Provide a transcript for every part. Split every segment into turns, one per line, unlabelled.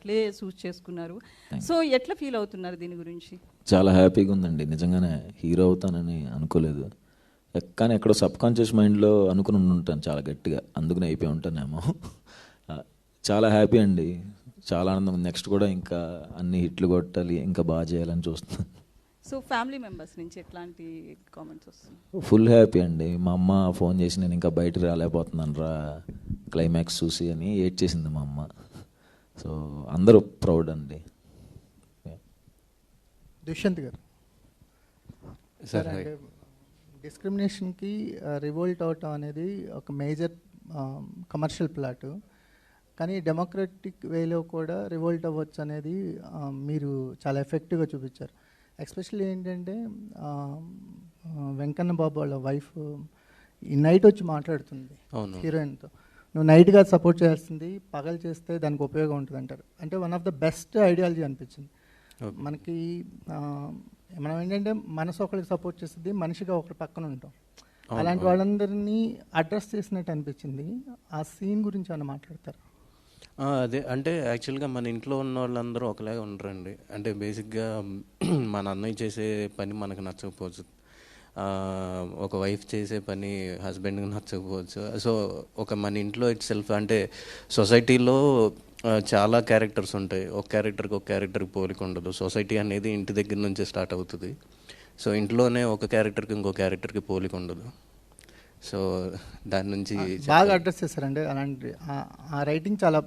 అట్లే చూస్ చేసుకున్నారు. సో ఎట్లా ఫీల్ అవుతున్నారు దీని గురించి?
చాలా హ్యాపీగా ఉందండి. నిజంగానే హీరో అవుతానని అనుకోలేదు, కానీ ఎక్కడో సబ్ కాన్షియస్ మైండ్లో అనుకుని ఉంటాను చాలా గట్టిగా, అందుకని అయిపోయి ఉంటానేమో. చాలా హ్యాపీ అండి, చాలా ఆనందం. నెక్స్ట్ కూడా ఇంకా అన్ని హిట్లు కొట్టాలి, ఇంకా బాగా చేయాలని చూస్తున్నాను.
సో ఫ్యామిలీ మెంబర్స్ నుంచి ఎట్లాంటి కామెంట్స్ వస్తున్నాయి?
ఫుల్ హ్యాపీ అండి. మా అమ్మ ఫోన్ చేసి నేను ఇంకా బయటకు రాలేకపోతున్నాను రా క్లైమాక్స్ చూసి అని ఏడ్ చేసింది మా అమ్మ. సో అందరూ ప్రౌడ్ అండి.
దుష్యంత్ గారు
సార్,
డిస్క్రిమినేషన్కి రివోల్ట్ అవటం అనేది ఒక మేజర్ కమర్షియల్ ప్లాట్, కానీ డెమోక్రటిక్ వేలో కూడా రివోల్ట్ అవ్వచ్చు అనేది మీరు చాలా ఎఫెక్టివ్గా చూపించారు. ఎస్పెషల్లీ ఏంటంటే వెంకన్న బాబు వాళ్ళ వైఫ్ ఈ నైట్ వచ్చి మాట్లాడుతుంది హీరోయిన్తో, నువ్వు నైట్గా సపోర్ట్ చేయాల్సింది, పగలు చేస్తే దానికి ఉపయోగం ఉంటుంది అంటారు. అంటే one of the best ideology అనిపించింది మనకి. మనం ఏంటంటే మనసు ఒకరికి సపోర్ట్ చేస్తుంది, మనిషిగా ఒకరి పక్కన ఉంటాం. అలాంటి వాళ్ళందరినీ అడ్రస్ చేసినట్టు అనిపించింది. ఆ సీన్ గురించి ఏమైనా మాట్లాడతారు?
అదే అంటే యాక్చువల్గా మన ఇంట్లో ఉన్న వాళ్ళందరూ ఒకలాగా ఉండరండి. అంటే బేసిక్గా మన అన్నయ్య చేసే పని మనకు నచ్చకపోవచ్చు, ఒక వైఫ్ చేసే పని హస్బెండ్కి నచ్చకపోవచ్చు. సో ఒక మన ఇంట్లో ఇట్ సెల్ఫ్ అంటే సొసైటీలో చాలా క్యారెక్టర్స్ ఉంటాయి, ఒక క్యారెక్టర్కి పోలిక ఉండదు. సొసైటీ అనేది ఇంటి దగ్గర నుంచే స్టార్ట్ అవుతుంది. సో ఇంట్లోనే ఒక క్యారెక్టర్కి ఇంకో క్యారెక్టర్కి పోలిక ఉండదు. సో దాని నుంచి
బాగా అడ్రస్ చేశారండి. అలాంటి ఆ రైటింగ్ చాలా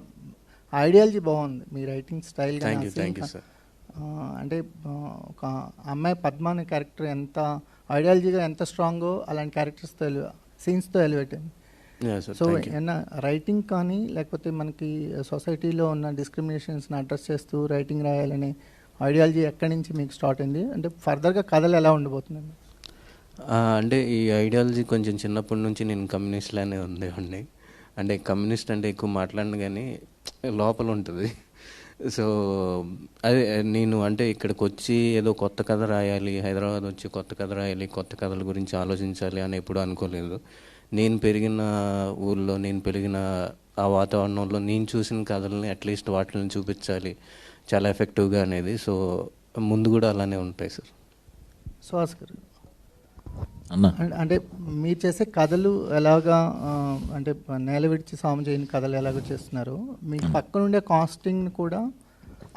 ఐడియాలజీ బాగుంది, మీ writing style.
Thank you sir.
అంటే ఒక అమ్మాయి పద్మ అనే క్యారెక్టర్ ఎంత ఐడియాలజీగా ఎంత స్ట్రాంగో అలాంటి క్యారెక్టర్స్తో సీన్స్తో ఎలివేట్ అయింది. సో ఏమన్నా రైటింగ్ కానీ లేకపోతే మనకి సొసైటీలో ఉన్న డిస్క్రిమినేషన్స్ని అడ్రస్ చేస్తూ రైటింగ్ రాయాలనే ఐడియాలజీ ఎక్కడి నుంచి మీకు స్టార్ట్ అయింది? అంటే ఫర్దర్గా కథలు ఎలా ఉండబోతుందండి?
అంటే ఈ ఐడియాలజీ కొంచెం చిన్నప్పటి నుంచి నేను కమ్యూనిస్ట్లానే ఉండేవాడిని. అంటే కమ్యూనిస్ట్ అంటే ఎక్కువ మాట్లాడను కానీ లోపల ఉంటుంది. సో అదే నేను అంటే ఇక్కడికి వచ్చి ఏదో కొత్త కథ రాయాలి, హైదరాబాద్ వచ్చి కొత్త కథ రాయాలి, కొత్త కథల గురించి ఆలోచించాలి అని ఎప్పుడూ అనుకోలేదు. నేను పెరిగిన ఊళ్ళో, నేను పెరిగిన ఆ వాతావరణంలో నేను చూసిన కథలని అట్లీస్ట్ వాటిని చూపించాలి చాలా ఎఫెక్టివ్గా అనేది. సో ముందు కూడా అలానే ఉంటాయి సార్.
సుహాస్ గారు అంటే మీరు చేసే కథలు ఎలాగా, అంటే నేల విడిచి సాము చేయని కథలు ఎలాగో చేస్తున్నారు, మీ పక్కనుండే కాస్టింగ్ కూడా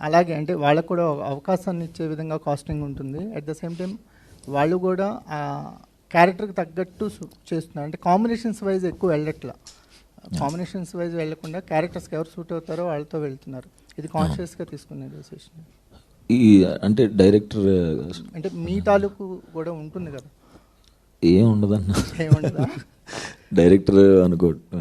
అలాగే, అంటే వాళ్ళకు కూడా అవకాశాన్ని ఇచ్చే విధంగా కాస్టింగ్ ఉంటుంది. అట్ ద సేమ్ టైం వాళ్ళు కూడా ఆ క్యారెక్టర్కి తగ్గట్టు చేస్తున్నారు. అంటే కాంబినేషన్స్ వైజ్ ఎక్కువ వెళ్ళట్లా, కాంబినేషన్స్ వైజ్ వెళ్ళకుండా క్యారెక్టర్స్కి ఎవరు సూట్ అవుతారో వాళ్ళతో వెళ్తున్నారు. ఇది కాన్షియస్గా తీసుకునే డెసిషన్.
ఈ అంటే డైరెక్టర్
అంటే మీ తాలూకు కూడా ఉంటుంది కదా?
ఏం ఉండదన్న,
ఏముండదా?
డైరెక్టర్ అనుకోవటం